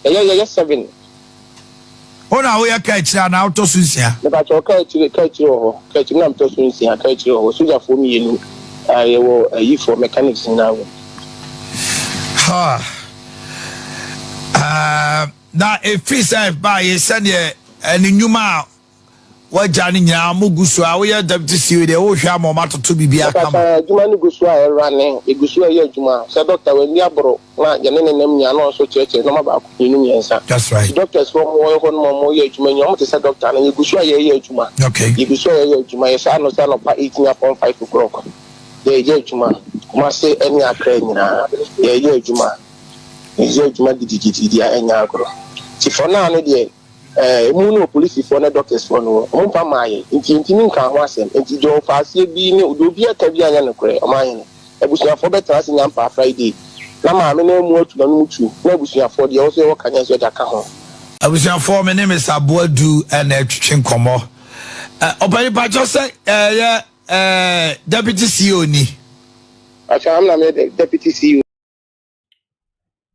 ye 7 ona wo ye ka kira na auto sunsia ne ba cho ka kira ho ka kira na auto sunsia ka kira ho suja fo mi yenu ye wo yi for mechanics na wo na efisa ba ye sene eni nyuma waja ni nya mugusu a wo ye deputy CEO de wo hwa ma matoto bibia kama juma ni gusu a erane egusu a ye juma se doctor we ni abro na ye ne nem nya no so cheche no ma ba ko ni nyensa that's right doctors for mo ho no mo ye juma nya mo te se doctor na egusu a ye juma okay egusu a ye juma ye sa no pa 18.5 o'clock ye juma ma se eni akra nyina ye juma ye juma digigidi dia enya agro ti for now no de mu no police for na doctors for no mo pa maaye nti nka ho asem nti jo fa asie bi ne obi aka bi anya no kore o maaye ebusuafo betra se nyampa Friday na maame na mu atu na no mutu na ebusuafo de wo so wo kanya so da ka ho abusuafo me name is Boadu and twetwe nkomo opani pacho say deputy CEO ni acha am na me deputy CEO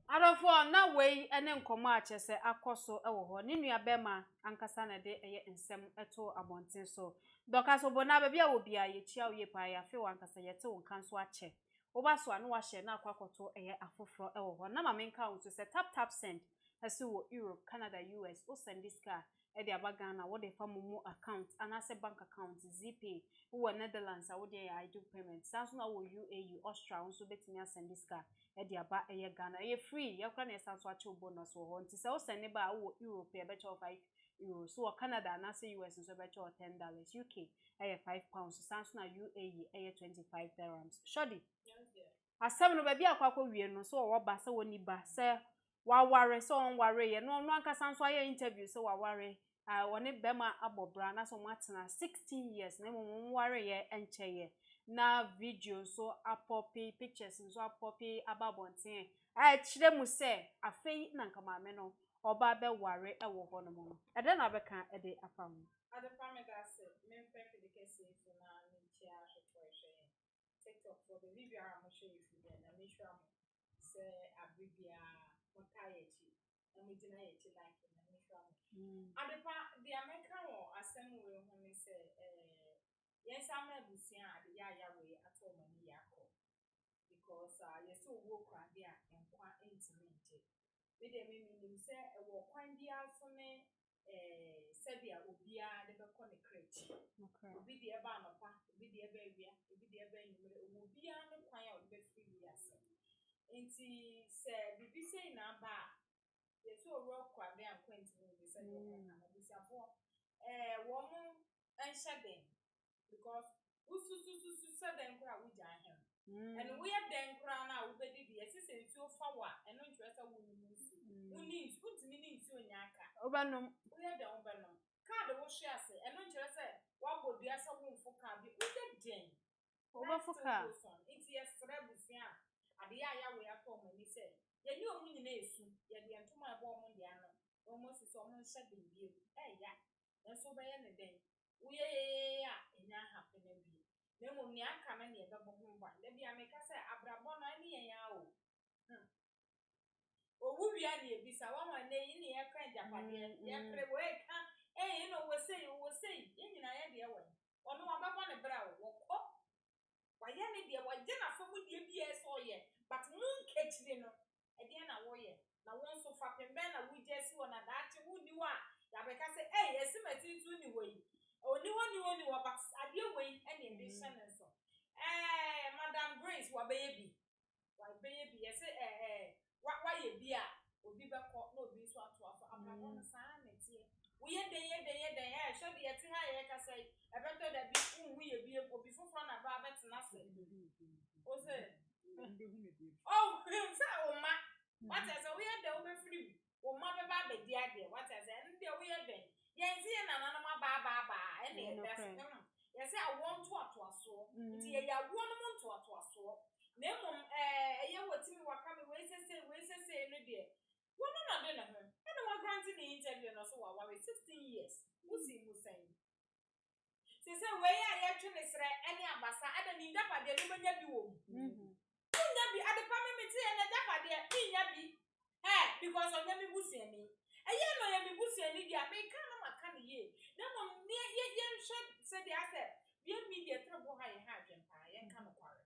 Adofo na wei ene nkomo a chese akoso ewo ho ne nua bema ankasa na de eye nsem eto abonten so doka so bona ba bia obi a ye chia oye pa ya fe wankasa yete wonkan so ache oba so anu wa she na akwakoto eye afoforo ewo ho na ma menka won so se tap send ase wo Europe Canada US o send this car e de abagana wo de fa mumu account anase bank account ZP wo Netherlands a wo de I do payment sanso na wo UAE Austria so betimi send this car e de aba eye Ghana e free ya kwa na sanso ache bonus wo nti se wo send ba wo Europe e be cho 5 euros so Canada anase US so be cho $10 UK eye £5 sanso na UAE eye 25 dirhams shodi asem no ba bia akwa wie no so wo ba se woni ba se wa ware so on ware ye no anka sanso aye interview so wa ware woni bema abobra na so matena 16 years na mo ware ye enche ye na video so apopi pictures so apopi ababonten chire mu se afei na nka maame no oba be ware ewo ho no mo e de na be kan e de afa ho Other family that said, men pay for the case for now, and chair TikTok for the video I'm show you then, and make sure say Abribia, Makayachi, and we deny it like in the mission. And the American or assembly when they say, yes, I'm a Busia, the Yaya way at home and Yako, because you still walk around there and quite intimate. They mean say, a walk one dear for me. Sebia obia de be ko ne crate obi de eba anapa obi de eba awia obi de eba nyumre obia ne kwan a obi free wi ase enti se bibi sei na ba ye so ro kwa de ankwenti no be se yo kwa na bisiafo wo mo enhye den because usususu se den kra wo ja ahem and we are den kra na wo be di ye se nsuo fa wa eno ntwe sa wo ni nsu uni nsu ntimi ni nsu onyaka obanom we are the obanom card wo share say eno ntwe sa wa bodua sa wo mfo ka bi wo de den obafuka enti yesre busia ade ya we ato mani say ye ni omu nyina esu ye de ntoma ebo omu de ano omu sisi omu nhye den bi ya enso be ye ne den wo ye ya enya happen na bi na mo ni aka na ne be bo ho ba da bia me ka say abrabo na ni yen ya o owu wia na ebisa wa ma na yi ni ye kan japade ye kre wo e ka you know we say ye nyina ye de we ono wa baba ne bra wo ko wa ye ne de wa je na so mu de bi e so ye but mun kechire no e de na wo ye na won so fa pembe na wo je si wona da che wo ni wa ya be ka say esi mati tu ni we oni woni wa but ade we e na de channel so Madam Grace wa be ye bi ye say wa ye bi a obi be ko na obi so ato aso abrabo no saa na tie wo ye den hwe de ye ti ha ye ka say e beto da bi wo ye bi obi foforo na ba betena se o say oh say o ma what is we ye den wo be free o ma be ba be dia de what is and we ye den ye nsi ye na na ma ba e na e best ye say I want to aso nti ye ya wo no mo to aso na mum ye wotimi waka me we say no de wono na de na ho e na wa granting the interview no so wa 16 years musi musai se say we ya ye twe ne sre ene abasa ada ni dapade no manya bi wo nya bi ade pa me ti ene dapade nya bi because onya mi busi ani eye no ye mi busi ani dia me kan na maka ne ye na mum ye nhwe se de ase ye media trebo ha ye ha adwempa ye kan no kware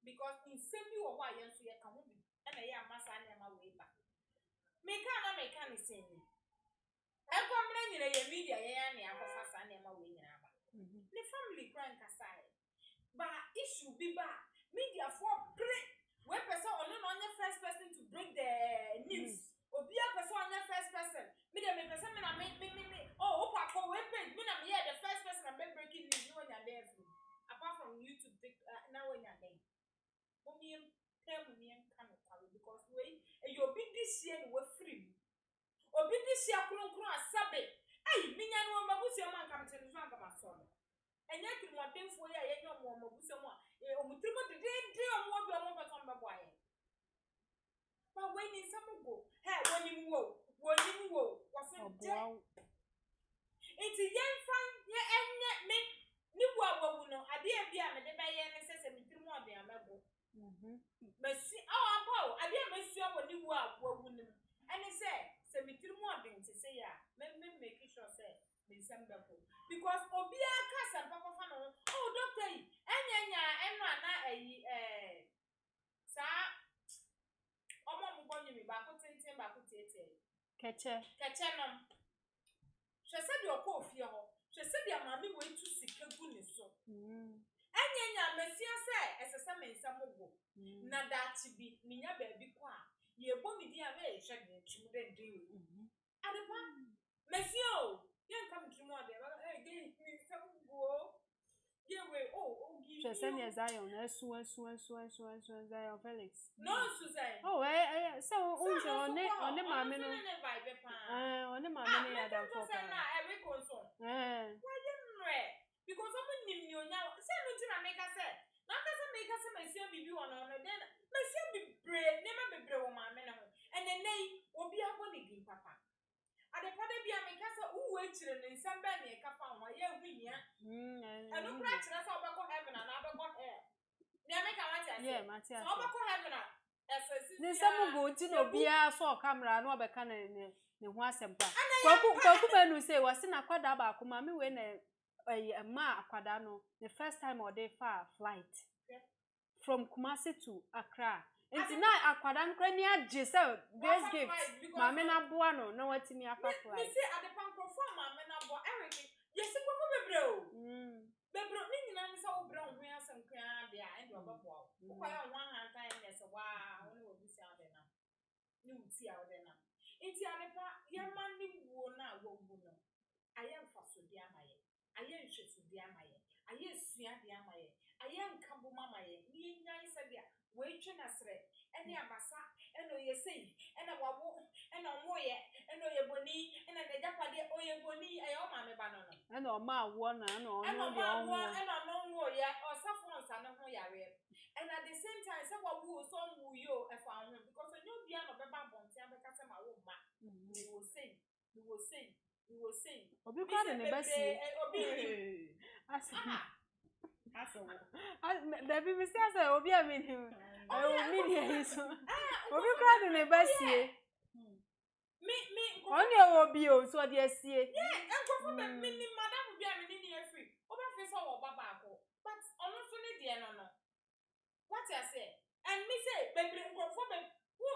because in semi wo wa ye so ye ka ho bi na ye amasa na ma we ba me kan ni semi e ko mra nyina ye media ye ya ne akofa sa na ma we nyina ba ni family grand kasai ba issue bi ba media for break we person ono no onye first person to break the news obi a person onye first person me person me na me oh opa ko we page me na me the first person am breaking news no nya there apart from YouTube na we nya there Mummy, tell me, because way, and you'll be this year, we're free. obi di hia kronkron asabe ai minya no mabusia man kam tene so anga maso no enya kirimodenfo ya ye nyomo mabusia mo omutrimo de omo bi omo beton bebo aye ba weni samugo he woni wo waso enti yemfan ye enye me ni wo awu no ade e bia me de be ye ne sese mitrimo ode amego mesi awo ade e mesi awo ni wo awu no ene se mitrimo ode nti se ya me make sure say me sembefo because obi aka sempa fa no doctor yi enya eno ana ayi sa omo mbo nyimi ba ko tenten ba ko tete keche no hwese de okofie ho hwese de amami we tu sika gu ni so enya mesia se esese me nsamogo na dachi bi minya ba bi ko a ye bo mi di a we hwe de twum de de adepa mesio ye nka mtrimo ade ge mi nsamogo ye we give hwese ne Zion na su Zion Felix no Susan so unjo one maame no one maame ne ya da for na every concern why dem because I'm nim ni onya say no ti na make say na ka say mesia bibi wono no den mesia bibre ne ma bebre wo maame ne ho enenei obi aboni din papa ade pada bia make say wo achire ne nsamba ne e kafa ho ya hunia eno kra chira say obekọ heaven na abekọ hell ne make want to say Matia so obekọ heaven na ne samugo ti no bia so camera no obeka ne ho asempa kwaku benu say wasi na kwada ba akoma me we na ma akwada no the first time or day far flight from Kumasi to Accra enti na akwada no kra ni age say best gift ma me na boa no na watimi afa flight me say ade pankro for ma me na boa everything yes ko bebre o bebre ni nyina ni say wo bre ho asem kra de a ende obeboa wo kwa ya one hand time yes wa woni wo busi ade na ni uti a ode na enti ade pa ye man ni wo na wo wu no ayem faso di amaye aye nhwesu di amaye aye sua di amaye aye nkambo mamaye ni nyan sebia we twe na sre ene abasa eno yesei ena wawo ena omoye eno yeboni ena de japade oyeboni aye o ma me ba no no ena o ma awo na ena o no de o wo ena no wo ye osafo nsa ne ho yare and at the same time say wawo so nwu yo e fa ho because onyo bia no be ba bonti abeka se ma wo ma we will say obi kwa de ne basi obi aso baby mi say obi amini o mi ni eso obi kwa de ne basi me only obi o so de asie enko for me madam bia me ni e free oba fe so wo baba ako but ono so ne de no what I say and me say baby enko for me who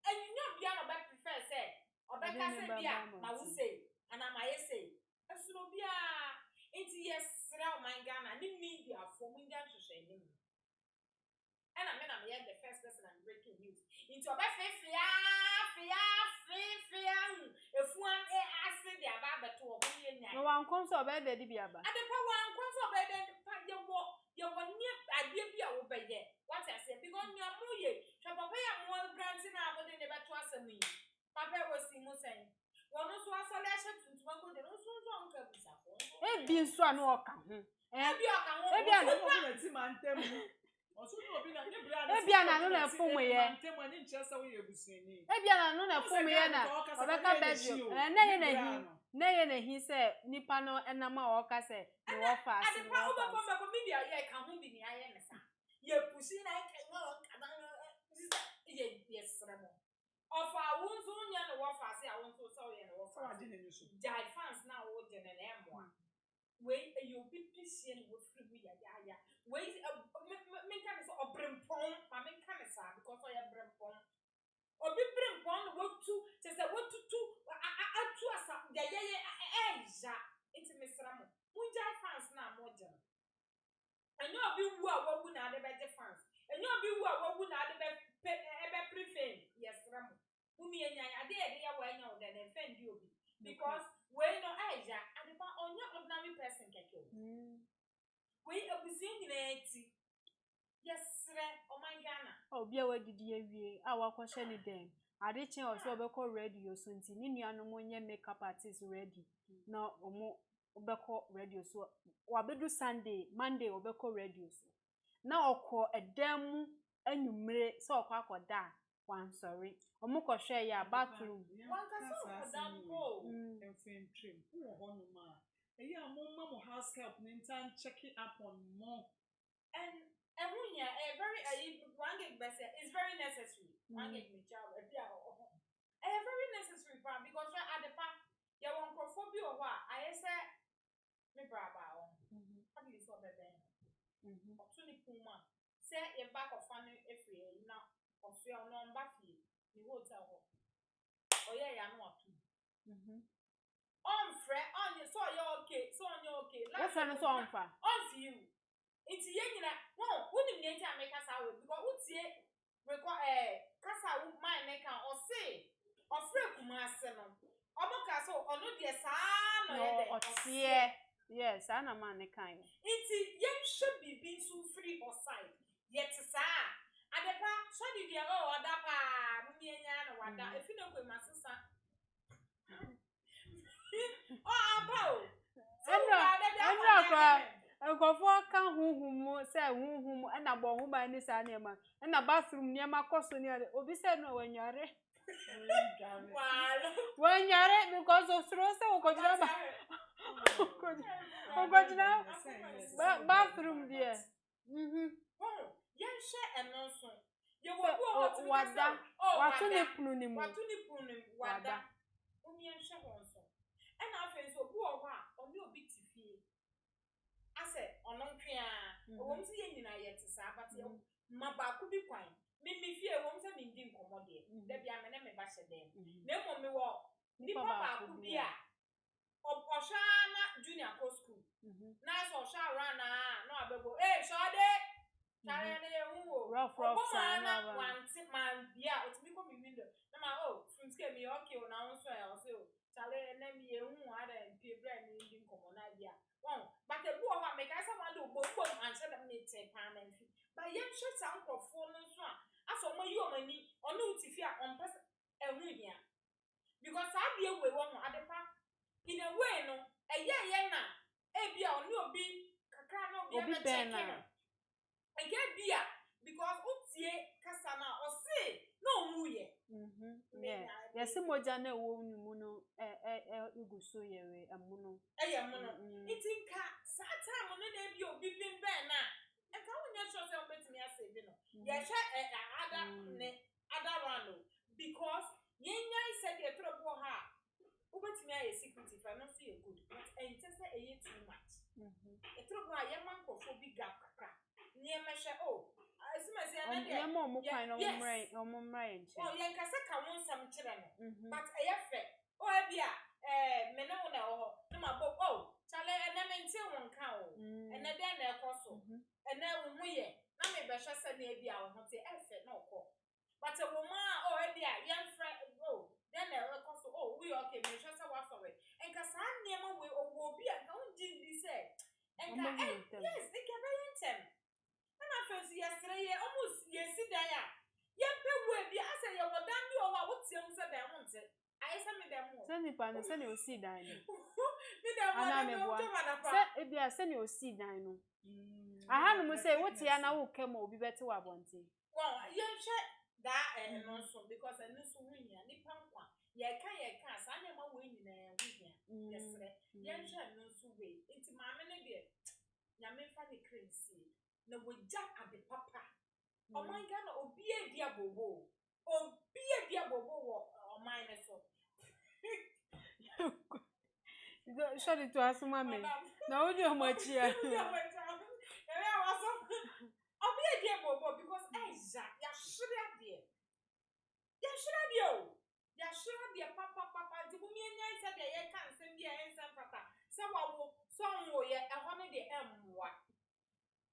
and you know bia no ba prefer say obeka say bia ma wo say and am I say esuno bia enti yes ra o man Ghana ni media for me dan hwehwe ni and I am here the first person I'm breaking news into oba fia efuan ase dia ba beto obo ye nya no wan konso oba de di bia ba ade pa wan konso oba de pa ye wo ni ade bia wo be ye what I say because nya mo ye hwa papa ya mo grant na abode ne beto asem yi papa wo si mo sen wono so asole ahye tuntuma ko de no so nka busafo bi nso anu oka ho bi oka ho bi ana na ti mantem oso no obi na nyebra na bi ana no na fom ye mantem ani nkyesa wo ye busuani bi ana no na fom ye na obeka bedroom na ye na hi se nipa no enama oka se no wo fa ase ade pa obeko mbeko media ye ka ho bi ni aye nesa ye pushi na ke no kada ye sremo ofa wonzo nya no wo fa se a wonzo so ye no wo fa jai fans na wo de na emo we you pipisi no wo free we ya we me kan so obrempon ma me kan sa because o ya brempon obi brempon no wo tu se wo tutu atu asa de ye ja enti mesramo mun jai fans na mo je enyo obi wu a wo wu na de be fans enyo obi wu a wo wu na de be prefer yesramo umi enya ade ye ya wa enya o de defend you obi because we no aja ade ba onya ordinary person keke we abusi nyina eti yesre o man Ghana obi a wadidi awie a wakwahye ne dem Adichie also obeko radio so nti ni nuanom onye makeup artist ready. Na omo obeko radio so wabedu Sunday, Monday obeko radio so. Na okọ edam anwumre so okọ akoda wan sorry. Omo ko hwe ya bathroom. Wan ka so odam ho. Enfem trim. Wo ho no ma. Eyi amomma mo house help nintan checking up on more. And ehunya very one gig bese is very necessary. One gig me child very necessary for because at the part you want crophobia or what I say me braba on. How do you so bebe? Opportunity puma. Say a back of funny if we now of your non baffy, the hotel. Oh yeah, I know too. On fre on you so you're okay, so on you okay. What's on so on for? On for you. It's yenina no wouldn't need to make us out because what's ye require casa would my neck or say or free kumaseno. Omoka so or no dear son or yes, I'm a man kind. It's yen should be being so free or side. Yet sir. And the pa so did you oh that pa Mumiana or that if you don't go my sister. Oh about Nkofo kan huhum say huhum na bo hu ba ni sa na ma na bathroom ni ma koso ni obi say no wanyare wanyare because of throw say okojira ba okojira bathroom there yen share enonso ye wo bo wada watu ni punu ni mu wada omi yen share wonso e na afen so bu o ha oni obi tifie ase onon twa wom si ye nyina ye tesa abate maba ku bi kwan me fie wom se me ndi nkomode da bia me na me ba hyede na mo me wo ni papa ku bi a osha na junior co school na so osha run na abego shode tare na ye hu rough sana one man bia otimi ko mi window na ma funske mi okay na won so e o se o tare na mi ye hu ada pie bra ni ndi nkomona bia but the boy wa make us want to go and say them need take pan and feed. But yet shut down performance one. As for my you money or no tifia on person here. Because I be away one at the park. In a way, no, a yeah, na, a beer or no be cacano be a I get beer because Utie Cassana or say no muye. Yes, moja na wo muno uguso yewe amuno. Muno. Itinka sata muno na bi obi bin ben na. E ka wonya sure say obetimi asave no. Ye hwe other one because yenya said the trouble ha. Obetimi aye security for no see good. But ente say e too much. E trouble ha ye man ko fo big gap kaka. Nye meshe yeah, mom, kind of right, oh, young Casaka won some children, but a yafe. Oh, Abia, Menona, no, my book, Charlie, and I maintain one cow, and then they're also, and then we, I may be just a maybe I will not say effort, no call. But a woman, oh, Abia, young friend, then they're also, we okay, may just a waff away, and Cassan near my way, will be a don't be said. And yes, they can rent him. Yesterday, almost yesterday. Young people, be as I will damn you over what you said. I want it. I send me them. Send it, and send you see dino. Send you see dino. I had to say what Yana will come will be better. I want it. Well, you check that and also because I know so many and the pump one. Yeah, can you cast? I never win in a weekend. Yesterday, young child knows who way. It's my minute. Yamin funny crazy. No we jump at the papa. Oh my God, be a dear bobo. Oh, be a dear bobo or minus so. Shut it to us, mammy. No, you much here. I'll be a dear bobo because ya should have dear. Ya should have you. Ya should have dear papa. The woman said that you can't send me a handsome papa. Some way a holiday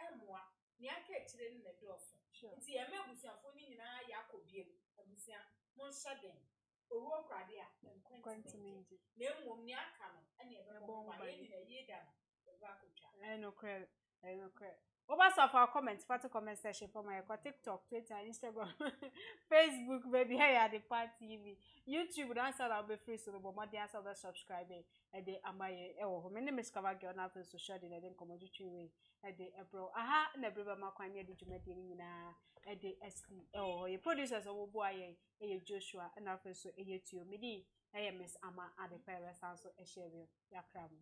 Emwa ni aka chire na doso nti ye mebusuafo ni nyina ya akobiem abusia mon shaden owo krade a continue na emom ni aka no ene ebe bo ba ye ni na ye da no ebe akotwa no credit Over so for comments, for comment section for my TikTok, Twitter, Instagram, Facebook, baby, hey, at the Part TV, YouTube, answer I'll be free so but the answer the subscribing and the amaye. Oh, my name is Kavagio, now for social dinner, then commodity way at the April. Aha, never my coin, did you make it at the SC. Oh, your producers of boy, Joshua, and after so a year to you, Midi, I am Miss Ama at the Paris, also a share you, Yakram.